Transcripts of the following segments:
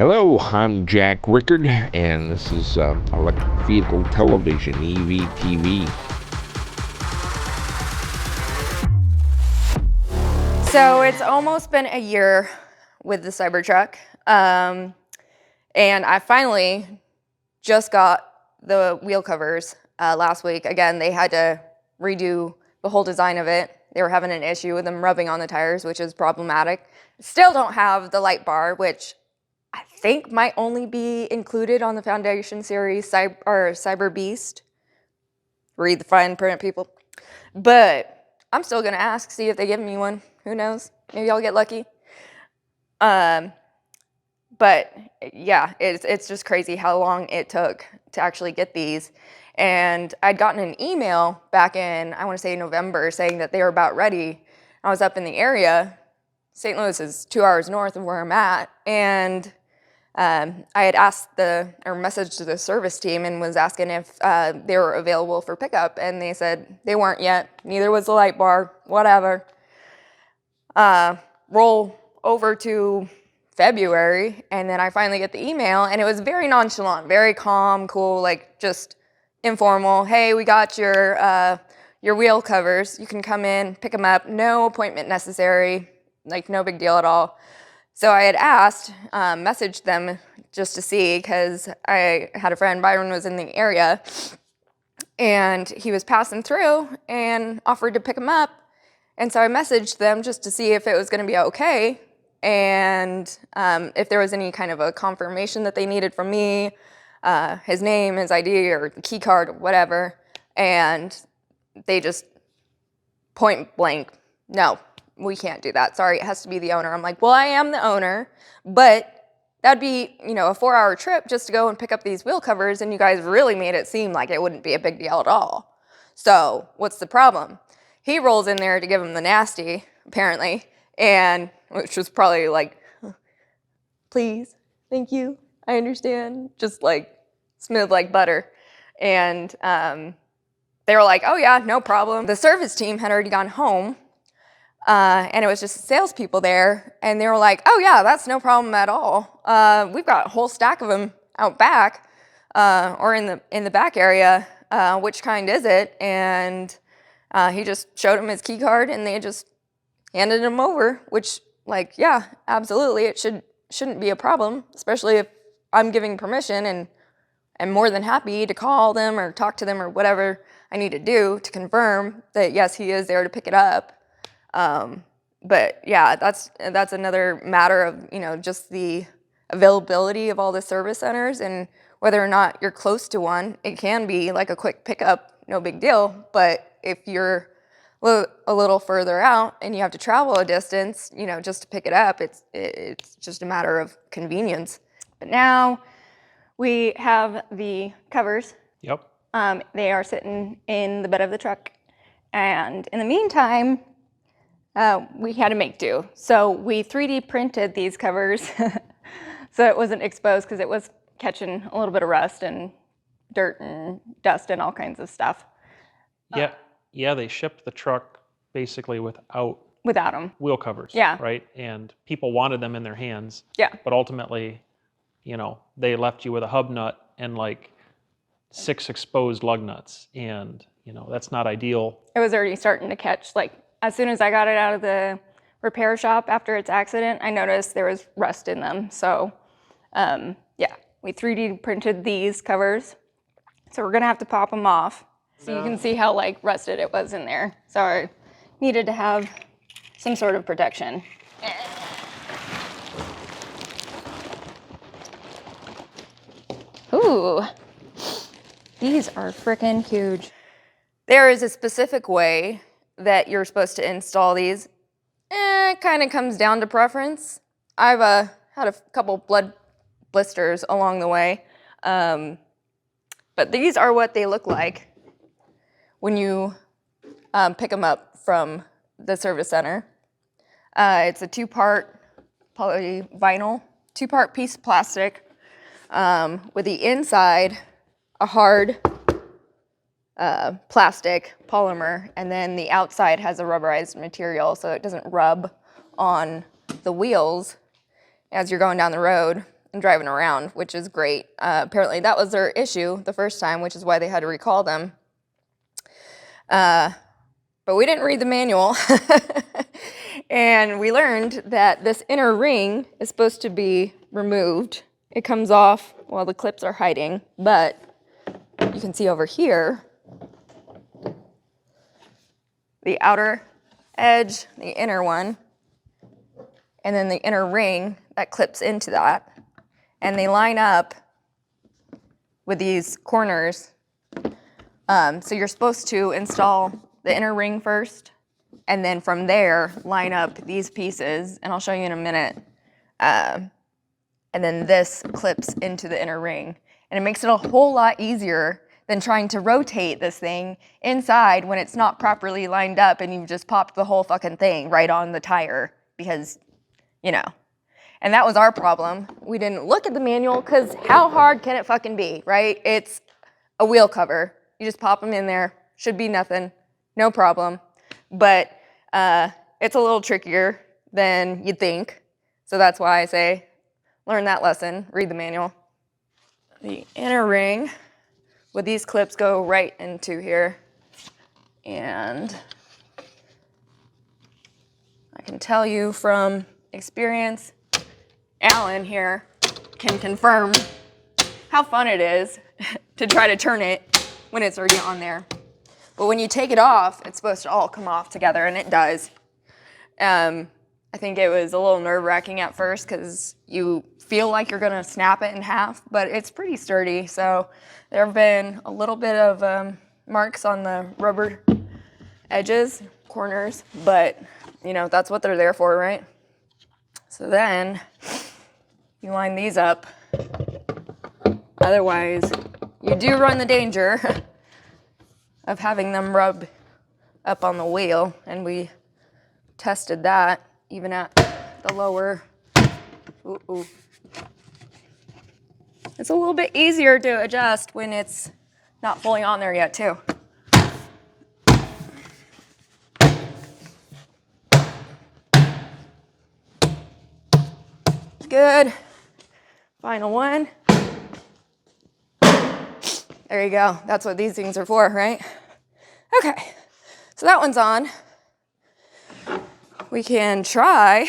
Hello, I'm Jack Rickard, and this is Electric Vehicle Television, EVTV. So it's almost been a year with the Cybertruck, and I finally just got the wheel covers last week. Again, they had to redo the whole design of it. They were having an issue with them rubbing on the tires, which is problematic. Still don't have the light bar, which I think might only be included on the Foundation series Cyber Beast. Read the fine print, people. But I'm still gonna ask, see if they give me one. Who knows? Maybe I'll get lucky. But yeah, it's just crazy how long it took to actually get these. And I'd gotten an email back in, I want to say November, saying that they were about ready. I was up in the area. St. Louis is 2 hours north of where I'm at, and I had messaged the service team and was asking if they were available for pickup, and they said they weren't yet. Neither was the light bar, whatever. Roll over to February, and then I finally get the email, and it was very nonchalant, very calm, cool, like just informal. Hey, we got your wheel covers. You can come in, pick them up. No appointment necessary. Like no big deal at all. So I had asked, messaged them just to see, because I had a friend, Byron was in the area, and he was passing through and offered to pick him up. And so I messaged them just to see if it was going to be okay, and if there was any kind of a confirmation that they needed from me, his name, his ID, or the key card, whatever. And they just point blank, no, we can't do that. Sorry, it has to be the owner. I'm like, well, I am the owner, but that'd be, a 4-hour trip just to go and pick up these wheel covers, and you guys really made it seem like it wouldn't be a big deal at all. So what's the problem? He rolls in there to give him the nasty, apparently, and which was probably like, please, thank you, I understand, just like smooth like butter. And they were like, oh yeah, no problem. The service team had already gone home, and it was just salespeople there, and they were like, oh yeah, that's no problem at all. We've got a whole stack of them out back, or in the back area. Which kind is it? And he just showed him his key card, and they just handed him over, which, like, yeah, absolutely, it shouldn't be a problem, especially if I'm giving permission, and I'm more than happy to call them or talk to them or whatever I need to do to confirm that, yes, he is there to pick it up. But yeah, that's another matter of, just the availability of all the service centers, and whether or not you're close to one. It can be like a quick pickup, no big deal, but if you're a little further out and you have to travel a distance, just to pick it up, it's just a matter of convenience. But now we have the covers. Yep. They are sitting in the bed of the truck, and in the meantime, we had to make do. So we 3D printed these covers so it wasn't exposed, because it was catching a little bit of rust and dirt and dust and all kinds of stuff. Yeah, they shipped the truck basically without them. wheel covers. Yeah. Right? And people wanted them in their hands. Yeah. But ultimately, they left you with a hub nut and like 6 exposed lug nuts. And, that's not ideal. It was already starting to catch. Like, as soon as I got it out of the repair shop after its accident, I noticed there was rust in them. So, yeah, we 3D printed these covers. So we're going to have to pop them off. So you can see how like rusted it was in there. So I needed to have some sort of protection. Ooh, these are freaking huge. There is a specific way that you're supposed to install these. It kind of comes down to preference. I've had a couple blood blisters along the way. But these are what they look like when you pick them up from the service center. It's a 2-part polyvinyl, 2-part piece of plastic, with the inside a hard plastic polymer, and then the outside has a rubberized material, so it doesn't rub on the wheels as you're going down the road. and driving around, which is great. Apparently that was their issue the first time, which is why they had to recall them. But we didn't read the manual. And we learned that this inner ring is supposed to be removed. It comes off while the clips are hiding, but you can see over here, the outer edge, the inner one, and then the inner ring that clips into that. And they line up with these corners. So you're supposed to install the inner ring first, and then from there, line up these pieces, and I'll show you in a minute. And then this clips into the inner ring. And it makes it a whole lot easier than trying to rotate this thing inside when it's not properly lined up and you've just popped the whole fucking thing right on the tire because, you know. And that was our problem. We didn't look at the manual because how hard can it fucking be, right? It's a wheel cover. You just pop them in there. Should be nothing. No problem. But it's a little trickier than you'd think. So that's why I say learn that lesson. Read the manual. The inner ring with these clips go right into here. And I can tell you from experience, Alan here can confirm how fun it is to try to turn it when it's already on there. But when you take it off, it's supposed to all come off together, and it does. I think it was a little nerve-wracking at first because you feel like you're going to snap it in half, but it's pretty sturdy. So there have been a little bit of marks on the rubber edges, corners, but you know, that's what they're there for, right? So then you line these up. Otherwise, you do run the danger of having them rub up on the wheel, and we tested that even at the lower. Ooh. It's a little bit easier to adjust when it's not fully on there yet, too. Good. Final one. There you go. That's what these things are for, right? Okay. So that one's on. We can try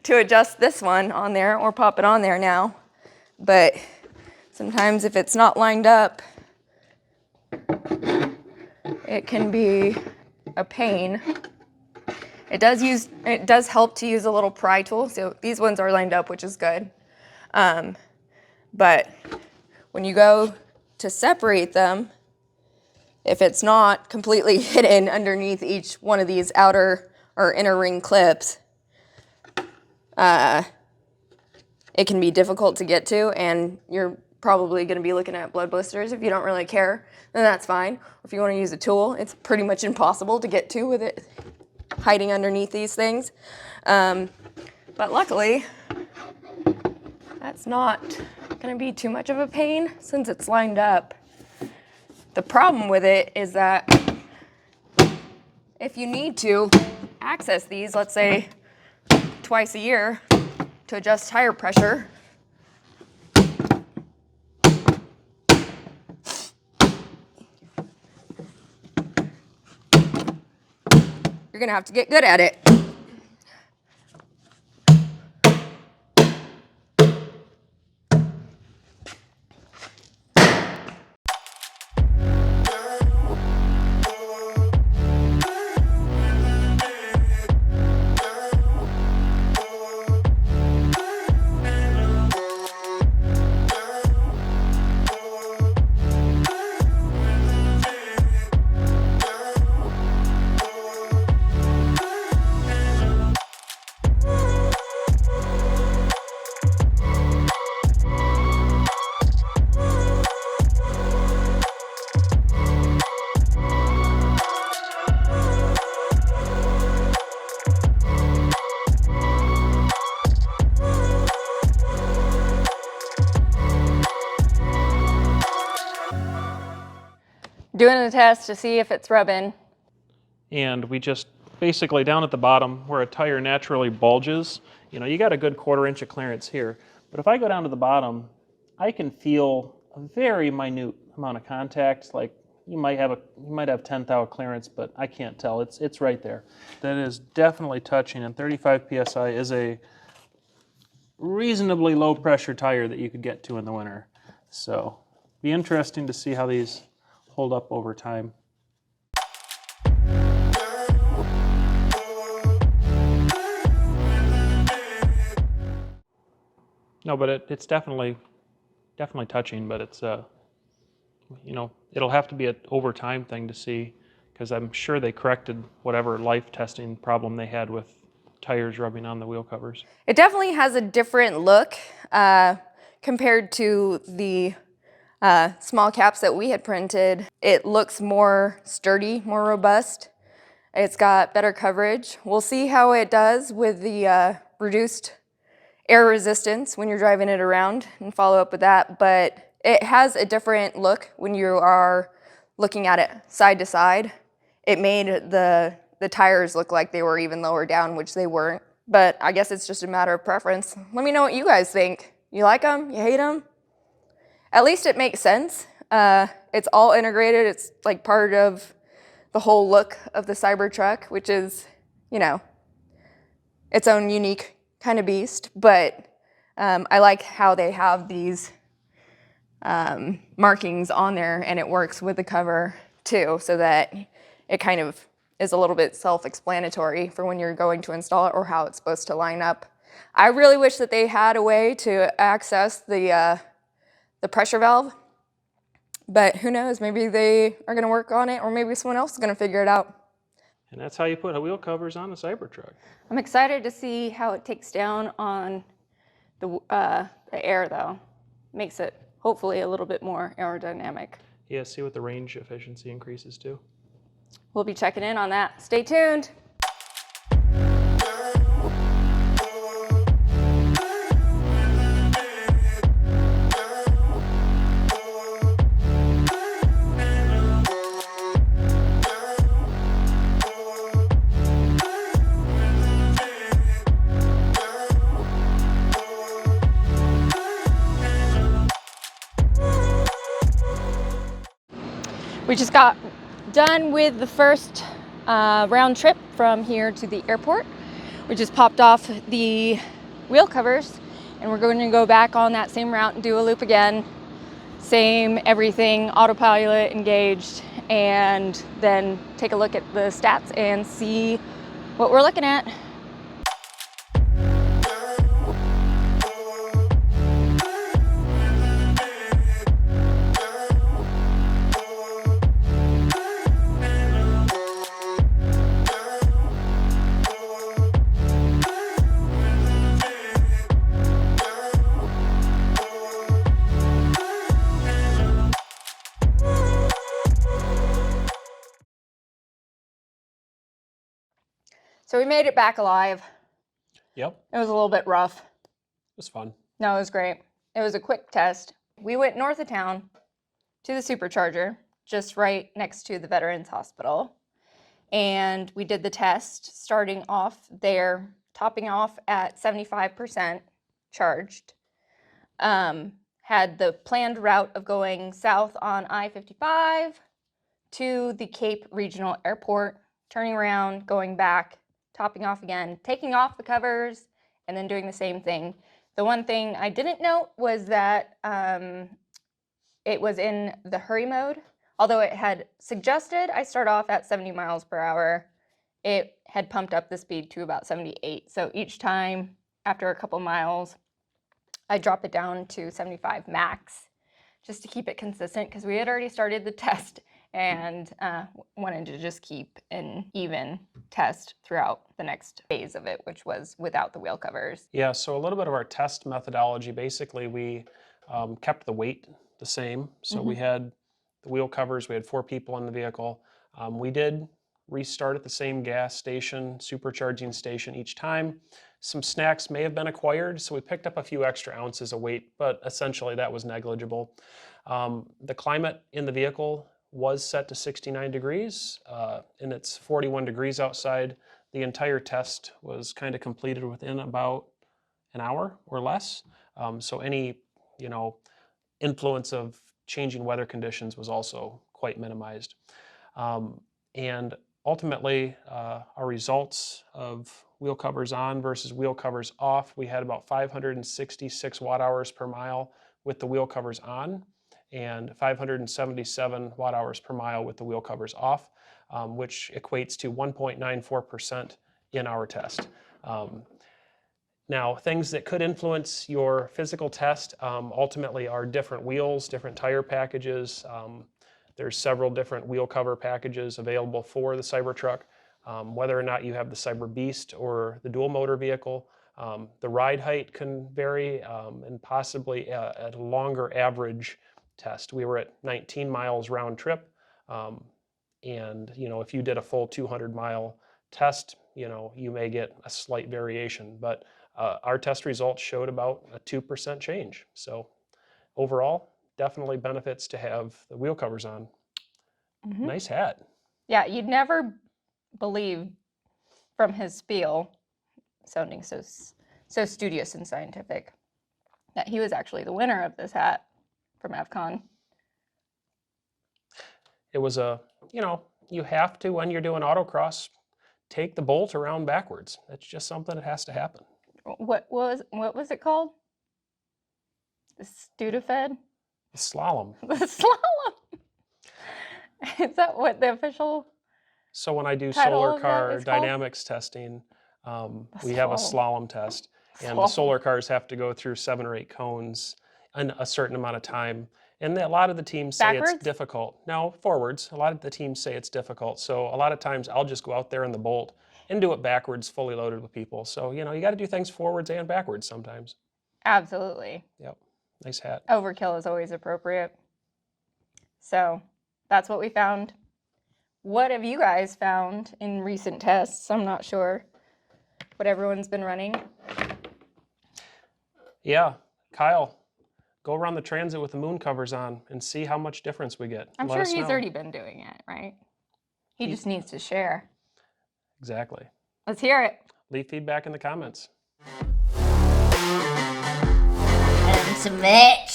to adjust this one on there or pop it on there now. But sometimes if it's not lined up, it can be a pain. It does help to use a little pry tool. So these ones are lined up, which is good. But when you go to separate them, if it's not completely hidden underneath each one of these outer or inner ring clips, it can be difficult to get to, and you're probably going to be looking at blood blisters. If you don't really care, then that's fine. If you want to use a tool, it's pretty much impossible to get to with it hiding underneath these things. But luckily, that's not going to be too much of a pain since it's lined up. The problem with it is that if you need to access these, let's say twice a year to adjust tire pressure, you're going to have to get good at it. Doing a test to see if it's rubbing. And we just basically down at the bottom where a tire naturally bulges, you know, you got a good 1/4 inch of clearance here, But if I go down to the bottom, I can feel a very minute amount of contact. Like you might have 10 thou clearance, but I can't tell. It's right there. That is definitely touching, and 35 psi is a reasonably low pressure tire that you could get to in the winter. So be interesting to see how these hold up over time. No, but it's definitely touching, but it's it'll have to be an over time thing to see, because I'm sure they corrected whatever life testing problem they had with tires rubbing on the wheel covers. It definitely has a different look compared to the small caps that we had printed. It looks more sturdy, more robust. It's got better coverage. We'll see how it does with the reduced air resistance when you're driving it around and follow up with that, but it has a different look when you are looking at it side to side. It made the tires look like they were even lower down, which they weren't, but I guess it's just a matter of preference. Let me know what you guys think. You like them? You hate them? At least it makes sense. It's all integrated. It's like part of the whole look of the Cybertruck, which is, you know, its own unique kind of beast, but I like how they have these markings on there, and it works with the cover too, so that it kind of is a little bit self-explanatory for when you're going to install it or how it's supposed to line up. I really wish that they had a way to access the pressure valve, but who knows, maybe they are gonna work on it, or maybe someone else is gonna figure it out. And that's how you put wheel covers on a Cybertruck. I'm excited to see how it takes down on the air, though. Makes it hopefully a little bit more aerodynamic. Yeah, see what the range efficiency increases too. We'll be checking in on that. Stay tuned. We just got done with the first round trip from here to the airport. We just popped off the wheel covers, and we're going to go back on that same route and do a loop again. Same everything, autopilot engaged, and then take a look at the stats and see what we're looking at. So we made it back alive. Yep. It was a little bit rough. It was fun. No, it was great. It was a quick test. We went north of town to the supercharger, just right next to the Veterans Hospital. And we did the test, starting off there, topping off at 75% charged. Had the planned route of going south on I-55 to the Cape Regional Airport, turning around, going back, topping off again, taking off the covers, and then doing the same thing. The one thing I didn't note was that it was in the hurry mode. Although it had suggested I start off at 70 miles per hour, it had pumped up the speed to about 78. So each time after a couple miles, I drop it down to 75 max, just to keep it consistent, because we had already started the test and wanted to just keep an even test throughout the next phase of it, which was without the wheel covers. Yeah, so a little bit of our test methodology, basically we kept the weight the same. So we had the wheel covers, we had 4 people in the vehicle. We did restart at the same gas station, supercharging station each time. Some snacks may have been acquired, so we picked up a few extra ounces of weight, but essentially that was negligible. The climate in the vehicle was set to 69 degrees, and it's 41 degrees outside. The entire test was kind of completed within about an hour or less. So any, influence of changing weather conditions was also quite minimized. And ultimately, our results of wheel covers on versus wheel covers off, we had about 566 watt hours per mile with the wheel covers on and 577 watt hours per mile with the wheel covers off, which equates to 1.94% in our test. Now, things that could influence your physical test ultimately are different wheels, different tire packages. There's several different wheel cover packages available for the Cybertruck. Whether or not you have the Cyber Beast or the dual motor vehicle, the ride height can vary and possibly at a longer average test. We were at 19 miles round trip. And if you did a full 200-mile test, you may get a slight variation. But our test results showed about a 2% change. So overall, definitely benefits to have the wheel covers on. Mm-hmm. Nice hat. Yeah, you'd never believe from his spiel, sounding so studious and scientific, that he was actually the winner of this hat from AvCon. It was you have to, when you're doing autocross, take the bolt around backwards. That's just something that has to happen. What was it called? The Studafed? The slalom. The slalom. Is that what the official? So when I do title solar of that car is called? dynamics testing, we have a slalom test, and the Slalom. solar cars have to go through 7 or 8 cones in a certain amount of time. And a lot of the teams say Backwards? it's difficult. No, forwards. A lot of the teams say it's difficult. So a lot of times I'll just go out there in the bolt and do it backwards, fully loaded with people. So, you got to do things forwards and backwards sometimes. Absolutely. Yep. Nice hat. Overkill is always appropriate. So that's what we found. What have you guys found in recent tests? I'm not sure what everyone's been running. Yeah. Kyle, go around the transit with the moon covers on and see how much difference we get. I'm Let sure us he's know. already been doing it, right? He just needs to share. Exactly. Let's hear it. Leave feedback in the comments. And some merch.